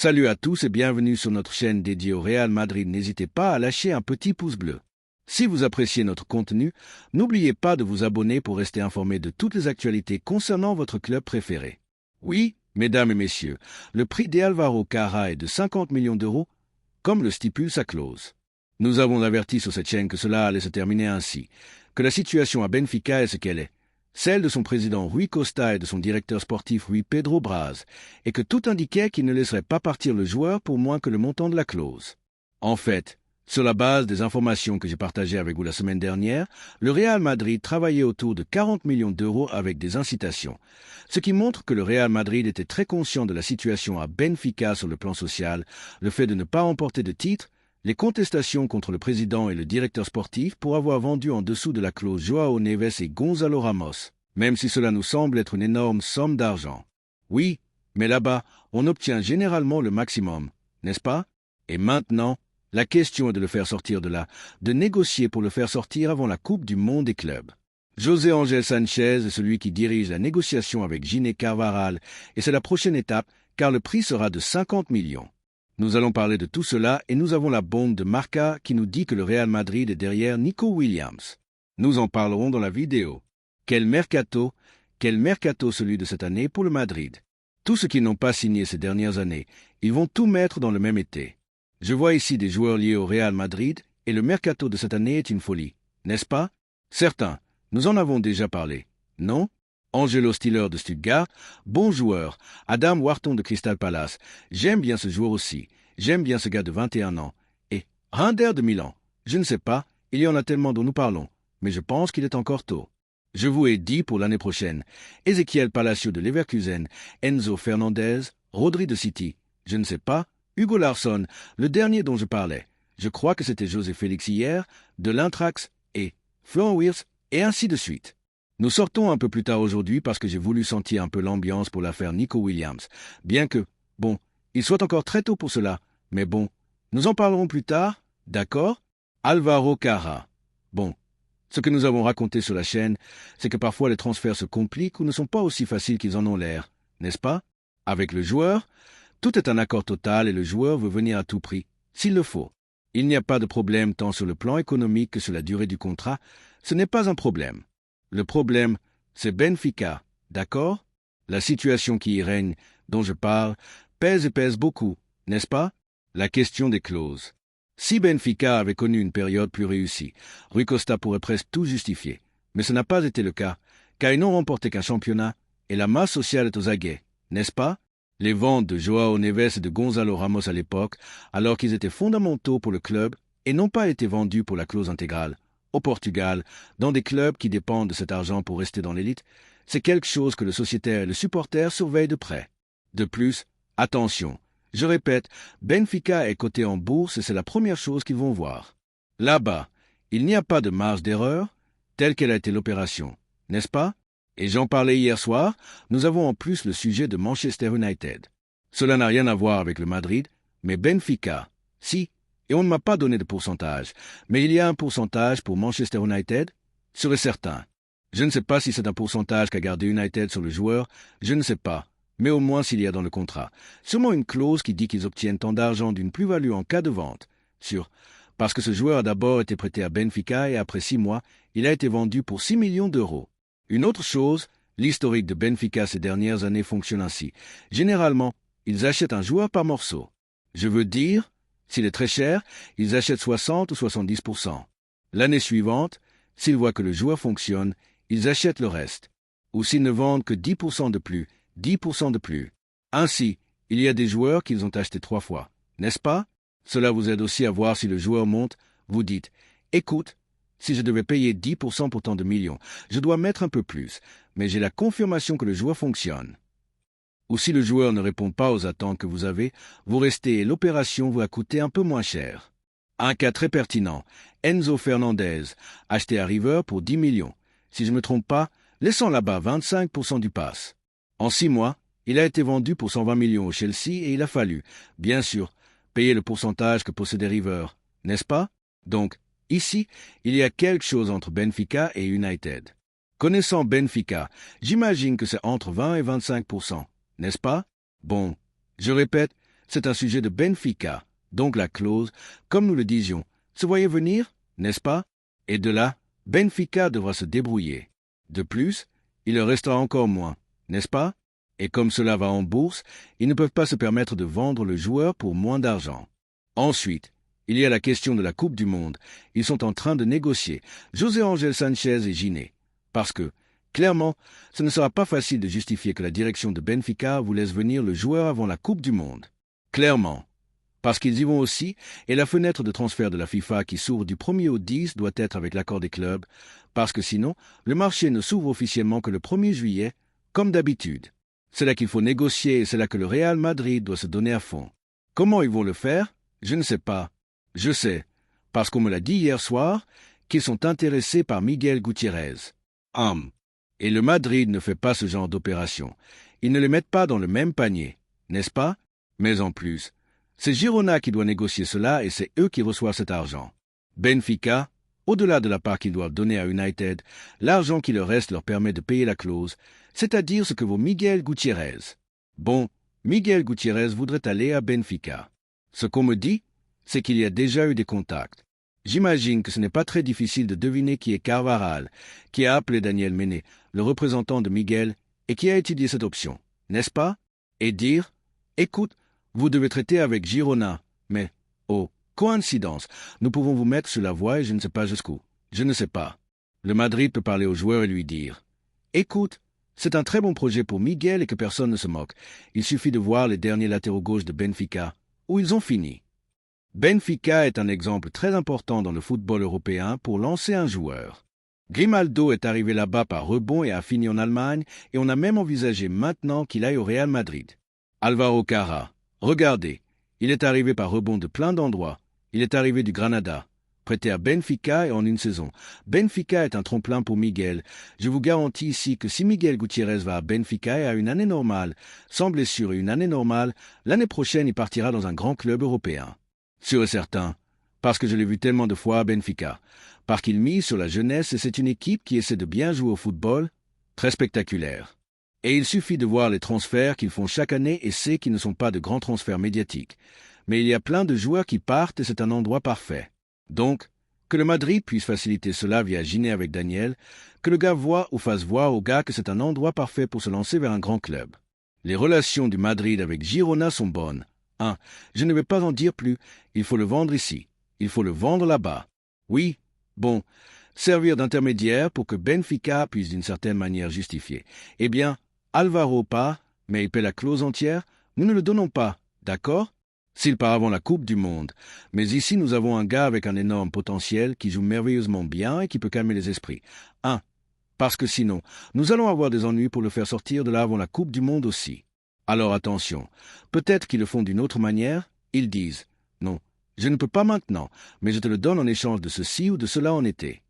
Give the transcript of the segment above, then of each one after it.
Salut à tous et bienvenue sur notre chaîne dédiée au Real Madrid. N'hésitez pas à lâcher un petit pouce bleu. Si vous appréciez notre contenu, n'oubliez pas de vous abonner pour rester informé de toutes les actualités concernant votre club préféré. Oui, mesdames et messieurs, le prix d'Álvaro Carrà est de 50 millions d'euros, comme le stipule sa clause. Nous avons averti sur cette chaîne que cela allait se terminer ainsi, que la situation à Benfica est ce qu'elle est, celle de son président Rui Costa et de son directeur sportif Rui Pedro Braz, et que tout indiquait qu'il ne laisserait pas partir le joueur pour moins que le montant de la clause. En fait, sur la base des informations que j'ai partagées avec vous la semaine dernière, le Real Madrid travaillait autour de 40 millions d'euros avec des incitations, ce qui montre que le Real Madrid était très conscient de la situation à Benfica sur le plan social, le fait de ne pas remporter de titre, les contestations contre le président et le directeur sportif pour avoir vendu en dessous de la clause Joao Neves et Gonzalo Ramos, même si cela nous semble être une énorme somme d'argent. Oui, mais là-bas, on obtient généralement le maximum, n'est-ce pas? Et maintenant, la question est de le faire sortir de là, de négocier pour le faire sortir avant la Coupe du Monde des clubs. José Ángel Sánchez est celui qui dirige la négociation avec Gine Carvajal, et c'est la prochaine étape, car le prix sera de 50 millions. Nous allons parler de tout cela et nous avons la bombe de Marca qui nous dit que le Real Madrid est derrière Nico Williams. Nous en parlerons dans la vidéo. Quel mercato celui de cette année pour le Madrid. Tous ceux qui n'ont pas signé ces dernières années, ils vont tout mettre dans le même été. Je vois ici des joueurs liés au Real Madrid et le mercato de cette année est une folie, n'est-ce pas? Certains, nous en avons déjà parlé, non? Angelo Stiller de Stuttgart, bon joueur. Adam Wharton de Crystal Palace, j'aime bien ce joueur aussi. J'aime bien ce gars de 21 ans. Et Reinder de Milan, je ne sais pas, il y en a tellement dont nous parlons, mais je pense qu'il est encore tôt. Je vous ai dit pour l'année prochaine, Ezequiel Palacio de Leverkusen, Enzo Fernandez, Rodri de City, je ne sais pas, Hugo Larsson, le dernier dont je parlais, je crois que c'était José Félix hier, de l'Eintracht et Florian Wirtz, et ainsi de suite. Nous sortons un peu plus tard aujourd'hui parce que j'ai voulu sentir un peu l'ambiance pour l'affaire Nico Williams, bien que, bon, il soit encore très tôt pour cela, mais bon, nous en parlerons plus tard, d'accord? Álvaro Carrà. Bon, ce que nous avons raconté sur la chaîne, c'est que parfois les transferts se compliquent ou ne sont pas aussi faciles qu'ils en ont l'air, n'est-ce pas? Avec le joueur, tout est un accord total et le joueur veut venir à tout prix, s'il le faut. Il n'y a pas de problème tant sur le plan économique que sur la durée du contrat, ce n'est pas un problème. Le problème, c'est Benfica, d'accord? La situation qui y règne, dont je parle, pèse et pèse beaucoup, n'est-ce pas? La question des clauses. Si Benfica avait connu une période plus réussie, Rui Costa pourrait presque tout justifier. Mais ce n'a pas été le cas, car ils n'ont remporté qu'un championnat, et la masse sociale est aux aguets, n'est-ce pas? Les ventes de Joao Neves et de Gonzalo Ramos à l'époque, alors qu'ils étaient fondamentaux pour le club, et n'ont pas été vendus pour la clause intégrale. Au Portugal, dans des clubs qui dépendent de cet argent pour rester dans l'élite, c'est quelque chose que le sociétaire et le supporter surveillent de près. De plus, attention, je répète, Benfica est coté en bourse et c'est la première chose qu'ils vont voir. Là-bas, il n'y a pas de marge d'erreur, telle qu'elle a été l'opération, n'est-ce pas? Et j'en parlais hier soir, nous avons en plus le sujet de Manchester United. Cela n'a rien à voir avec le Madrid, mais Benfica, si. Et on ne m'a pas donné de pourcentage, mais il y a un pourcentage pour Manchester United, serait certain. Je ne sais pas si c'est un pourcentage qu'a gardé United sur le joueur, je ne sais pas, mais au moins s'il y a dans le contrat. Sûrement une clause qui dit qu'ils obtiennent tant d'argent d'une plus-value en cas de vente. Parce que ce joueur a d'abord été prêté à Benfica et après 6 mois, il a été vendu pour 6 millions d'euros. Une autre chose, l'historique de Benfica ces dernières années fonctionne ainsi. Généralement, ils achètent un joueur par morceau. Je veux dire, s'il est très cher, ils achètent 60 ou 70%. L'année suivante, s'ils voient que le joueur fonctionne, ils achètent le reste. Ou s'ils ne vendent que 10% de plus, 10% de plus. Ainsi, il y a des joueurs qu'ils ont achetés 3 fois, n'est-ce pas? Cela vous aide aussi à voir si le joueur monte. Vous dites, écoute, si je devais payer 10% pour tant de millions, je dois mettre un peu plus, mais j'ai la confirmation que le joueur fonctionne. Ou si le joueur ne répond pas aux attentes que vous avez, vous restez et l'opération va coûter un peu moins cher. Un cas très pertinent, Enzo Fernandez, acheté à River pour 10 millions. Si je ne me trompe pas, laissant là-bas 25% du pass. En 6 mois, il a été vendu pour 120 millions au Chelsea et il a fallu, bien sûr, payer le pourcentage que possédait River, n'est-ce pas? Donc, ici, il y a quelque chose entre Benfica et United. Connaissant Benfica, j'imagine que c'est entre 20 et 25%. N'est-ce pas? Bon, je répète, C'est un sujet de Benfica, donc la clause, comme nous le disions, se voyait venir, n'est-ce pas? Et de là, Benfica devra se débrouiller. De plus, il leur restera encore moins, n'est-ce pas? Et comme cela va en bourse, ils ne peuvent pas se permettre de vendre le joueur pour moins d'argent. Ensuite, il y a la question de la Coupe du Monde. Ils sont en train de négocier, José Ángel Sánchez et Giné, parce que, clairement, ce ne sera pas facile de justifier que la direction de Benfica vous laisse venir le joueur avant la Coupe du Monde. Clairement. Parce qu'ils y vont aussi, et la fenêtre de transfert de la FIFA qui s'ouvre du 1er au 10 doit être avec l'accord des clubs, parce que sinon, le marché ne s'ouvre officiellement que le 1er juillet, comme d'habitude. C'est là qu'il faut négocier et c'est là que le Real Madrid doit se donner à fond. Comment ils vont le faire? Je ne sais pas. Je sais, parce qu'on me l'a dit hier soir, qu'ils sont intéressés par Miguel Gutiérrez. Et le Madrid ne fait pas ce genre d'opération. Ils ne les mettent pas dans le même panier, n'est-ce pas? Mais en plus, c'est Girona qui doit négocier cela et c'est eux qui reçoivent cet argent. Benfica, au-delà de la part qu'ils doivent donner à United, l'argent qui leur reste leur permet de payer la clause, c'est-à-dire ce que vaut Miguel Gutiérrez. Bon, Miguel Gutiérrez voudrait aller à Benfica. Ce qu'on me dit, c'est qu'il y a déjà eu des contacts. J'imagine que ce n'est pas très difficile de deviner qui est Carvajal, qui a appelé Daniel Méné, le représentant de Miguel, et qui a étudié cette option, n'est-ce pas? Et dire, écoute, vous devez traiter avec Girona, mais, oh, coïncidence, nous pouvons vous mettre sur la voie et je ne sais pas jusqu'où. Je ne sais pas. Le Madrid peut parler au joueur et lui dire, écoute, c'est un très bon projet pour Miguel et que personne ne se moque. Il suffit de voir les derniers latéraux gauche de Benfica, où ils ont fini. Benfica est un exemple très important dans le football européen pour lancer un joueur. Grimaldo est arrivé là-bas par rebond et a fini en Allemagne, et on a même envisagé maintenant qu'il aille au Real Madrid. Alvaro Cara, regardez, il est arrivé par rebond de plein d'endroits. Il est arrivé du Granada, prêté à Benfica et en une saison. Benfica est un tremplin pour Miguel. Je vous garantis ici que si Miguel Gutiérrez va à Benfica et a une année normale, sans blessure et une année normale, l'année prochaine il partira dans un grand club européen. Sûr et certain, parce que je l'ai vu tellement de fois à Benfica, parce qu'il mise sur la jeunesse et c'est une équipe qui essaie de bien jouer au football, très spectaculaire. Et il suffit de voir les transferts qu'ils font chaque année et c'est qu'ils ne sont pas de grands transferts médiatiques. Mais il y a plein de joueurs qui partent et c'est un endroit parfait. Donc, que le Madrid puisse faciliter cela via Giné avec Daniel, que le gars voit ou fasse voir au gars que c'est un endroit parfait pour se lancer vers un grand club. Les relations du Madrid avec Girona sont bonnes. Je ne vais pas en dire plus, il faut le vendre ici, il faut le vendre là-bas. Oui, bon, servir d'intermédiaire pour que Benfica puisse d'une certaine manière justifier. Eh bien, Alvaro part, mais il paie la clause entière, nous ne le donnons pas, d'accord? S'il part avant la Coupe du Monde. Mais ici, nous avons un gars avec un énorme potentiel qui joue merveilleusement bien et qui peut calmer les esprits. Parce que sinon, nous allons avoir des ennuis pour le faire sortir de là avant la Coupe du Monde aussi. Alors attention, peut-être qu'ils le font d'une autre manière, ils disent « Non, je ne peux pas maintenant, mais je te le donne en échange de ceci ou de cela en été. »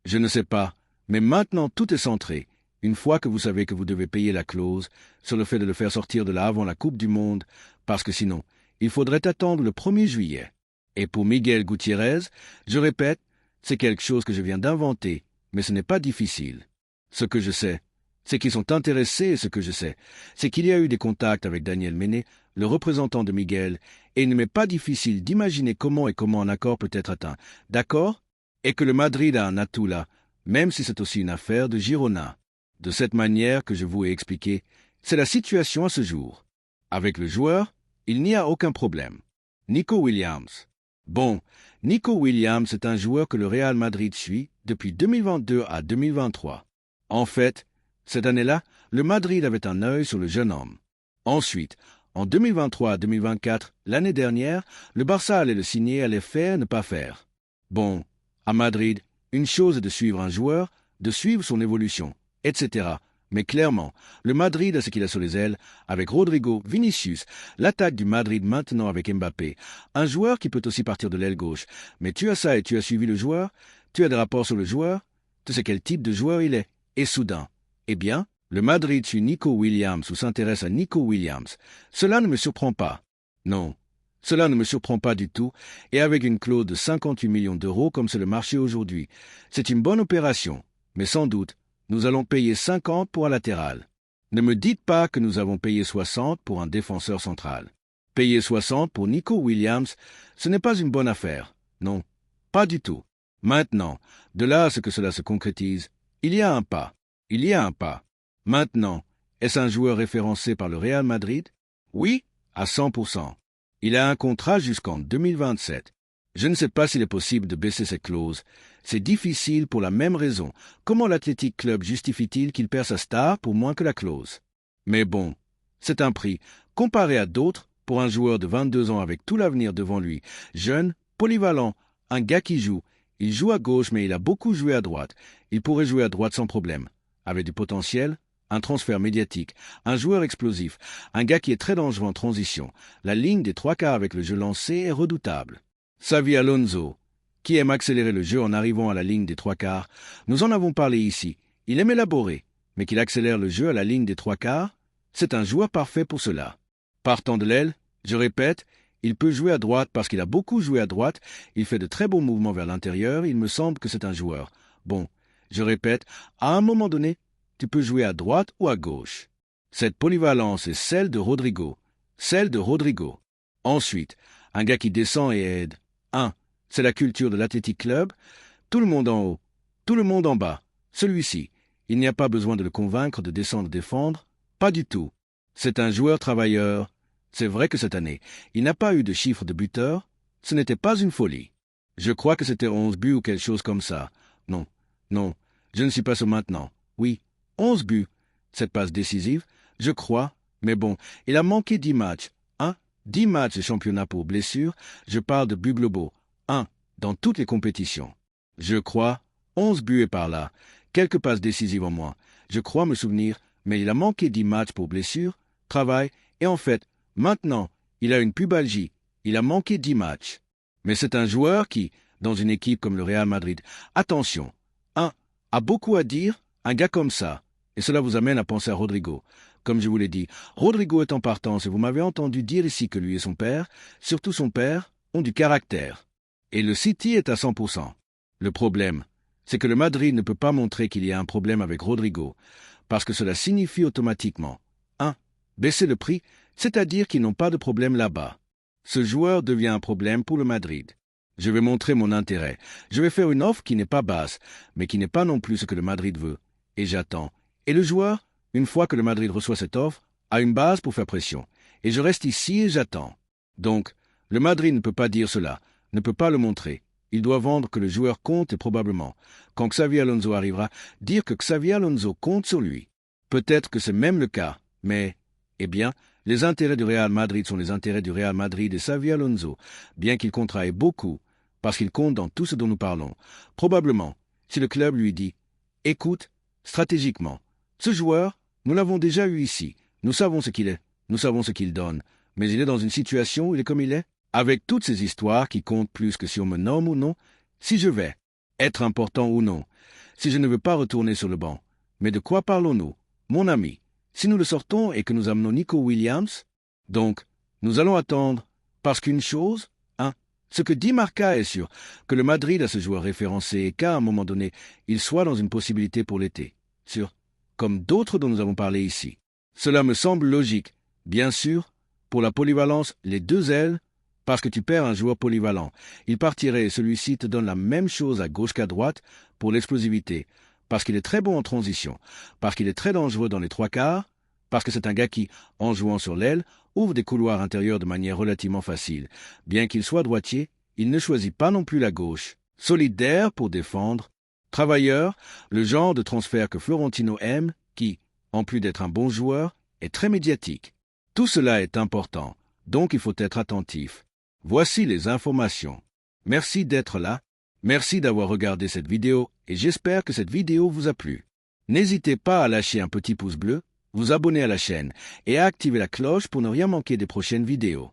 Je ne sais pas, mais maintenant tout est centré, une fois que vous savez que vous devez payer la clause, sur le fait de le faire sortir de là avant la Coupe du Monde, parce que sinon, il faudrait attendre le 1er juillet. Et pour Miguel Gutiérrez, je répète, c'est quelque chose que je viens d'inventer, mais ce n'est pas difficile. Ce que je sais, c'est qu'ils sont intéressés et ce que je sais, c'est qu'il y a eu des contacts avec Daniel Méné, le représentant de Miguel, et il ne m'est pas difficile d'imaginer comment un accord peut être atteint. D'accord? Et que le Madrid a un atout là, même si c'est aussi une affaire de Girona. De cette manière que je vous ai expliqué, c'est la situation à ce jour. Avec le joueur, il n'y a aucun problème. Nico Williams. Bon, Nico Williams est un joueur que le Real Madrid suit depuis 2022 à 2023. En fait, cette année-là, le Madrid avait un œil sur le jeune homme. Ensuite, en 2023 à 2024, l'année dernière, le Barça allait le signer, allait faire, ne pas faire. Bon, à Madrid, une chose est de suivre un joueur, de suivre son évolution, etc. Mais clairement, le Madrid a ce qu'il a sur les ailes, avec Rodrigo, Vinicius, l'attaque du Madrid maintenant avec Mbappé, un joueur qui peut aussi partir de l'aile gauche. Mais tu as ça et tu as suivi le joueur, tu as des rapports sur le joueur, tu sais quel type de joueur il est. Et soudain, eh bien, le Madrid suit Nico Williams ou s'intéresse à Nico Williams. Cela ne me surprend pas. Non, cela ne me surprend pas du tout, et avec une clause de 58 millions d'euros comme c'est le marché aujourd'hui, c'est une bonne opération, mais sans doute, nous allons payer 50 pour un latéral. Ne me dites pas que nous avons payé 60 pour un défenseur central. Payer 60 pour Nico Williams, ce n'est pas une bonne affaire. Non, pas du tout. Maintenant, de là à ce que cela se concrétise, il y a un pas. Il y a un pas. Maintenant, est-ce un joueur référencé par le Real Madrid? Oui, à 100%. Il a un contrat jusqu'en 2027. Je ne sais pas s'il est possible de baisser cette clause. C'est difficile pour la même raison. Comment l'Athletic Club justifie-t-il qu'il perd sa star pour moins que la clause? Mais bon, c'est un prix, comparé à d'autres, pour un joueur de 22 ans avec tout l'avenir devant lui, jeune, polyvalent, un gars qui joue. Il joue à gauche, mais il a beaucoup joué à droite. Il pourrait jouer à droite sans problème. Avec du potentiel, un transfert médiatique, un joueur explosif, un gars qui est très dangereux en transition. La ligne des 3/4 avec le jeu lancé est redoutable. Xavi Alonso, qui aime accélérer le jeu en arrivant à la ligne des 3/4, nous en avons parlé ici. Il aime élaborer, mais qu'il accélère le jeu à la ligne des 3/4, c'est un joueur parfait pour cela. Partant de l'aile, je répète, il peut jouer à droite parce qu'il a beaucoup joué à droite, il fait de très bons mouvements vers l'intérieur, il me semble que c'est un joueur. Bon, je répète, à un moment donné, tu peux jouer à droite ou à gauche. Cette polyvalence est celle de Rodrigo. Celle de Rodrigo. Ensuite, un gars qui descend et aide. 1. C'est la culture de l'Athletic Club. Tout le monde en haut, tout le monde en bas. Celui-ci, il n'y a pas besoin de le convaincre de descendre défendre. Pas du tout. C'est un joueur travailleur. C'est vrai que cette année, il n'a pas eu de chiffre de buteur. Ce n'était pas une folie. Je crois que c'était 11 buts ou quelque chose comme ça. Non, je ne suis pas sûr maintenant. Oui, 11 buts. Cette passe décisive, je crois. Mais bon, il a manqué 10 matchs. 10 matchs de championnat pour blessure. Je parle de buts globaux. 1 dans toutes les compétitions. Je crois, 11 buts et par là. Quelques passes décisives en moins. Je crois me souvenir, mais il a manqué 10 matchs pour blessure, travail, et en fait, maintenant, il a une pubalgie. Il a manqué 10 matchs. Mais c'est un joueur qui, dans une équipe comme le Real Madrid, attention, a beaucoup à dire, un gars comme ça. Et cela vous amène à penser à Rodrigo. Comme je vous l'ai dit, Rodrigo est en partance et vous m'avez entendu dire ici que lui et son père, surtout son père, ont du caractère. Et le City est à 100%. Le problème, c'est que le Madrid ne peut pas montrer qu'il y a un problème avec Rodrigo, parce que cela signifie automatiquement 1. Baisser le prix, c'est-à-dire qu'ils n'ont pas de problème là-bas. Ce joueur devient un problème pour le Madrid. Je vais montrer mon intérêt. Je vais faire une offre qui n'est pas basse, mais qui n'est pas non plus ce que le Madrid veut. Et j'attends. Et le joueur, une fois que le Madrid reçoit cette offre, a une base pour faire pression. Et je reste ici et j'attends. Donc, le Madrid ne peut pas dire cela, ne peut pas le montrer. Il doit vendre que le joueur compte et probablement, quand Xavi Alonso arrivera, dire que Xavi Alonso compte sur lui. Peut-être que c'est même le cas, mais, eh bien, les intérêts du Real Madrid sont les intérêts du Real Madrid et Xavi Alonso, bien qu'il contraille beaucoup, parce qu'il compte dans tout ce dont nous parlons. Probablement, si le club lui dit « Écoute, stratégiquement, ce joueur, nous l'avons déjà eu ici, nous savons ce qu'il est, nous savons ce qu'il donne, mais il est dans une situation où il est comme il est, avec toutes ces histoires qui comptent plus que si on me nomme ou non, si je vais être important ou non, si je ne veux pas retourner sur le banc. Mais de quoi parlons-nous, mon ami? Si nous le sortons et que nous amenons Nico Williams, donc, nous allons attendre, parce qu'une chose, ce que dit Marca est sûr, que le Madrid a ce joueur référencé et qu'à un moment donné, il soit dans une possibilité pour l'été. Sûr, comme d'autres dont nous avons parlé ici. Cela me semble logique. Bien sûr, pour la polyvalence, les deux ailes, parce que tu perds un joueur polyvalent. Il partirait et celui-ci te donne la même chose à gauche qu'à droite pour l'explosivité, parce qu'il est très bon en transition, parce qu'il est très dangereux dans les 3/4, parce que c'est un gars qui, en jouant sur l'aile, ouvre des couloirs intérieurs de manière relativement facile. Bien qu'il soit droitier, il ne choisit pas non plus la gauche. Solidaire pour défendre. Travailleur, le genre de transfert que Florentino aime, qui, en plus d'être un bon joueur, est très médiatique. Tout cela est important, donc il faut être attentif. Voici les informations. Merci d'être là. Merci d'avoir regardé cette vidéo et j'espère que cette vidéo vous a plu. N'hésitez pas à lâcher un petit pouce bleu, vous abonner à la chaîne et à activer la cloche pour ne rien manquer des prochaines vidéos.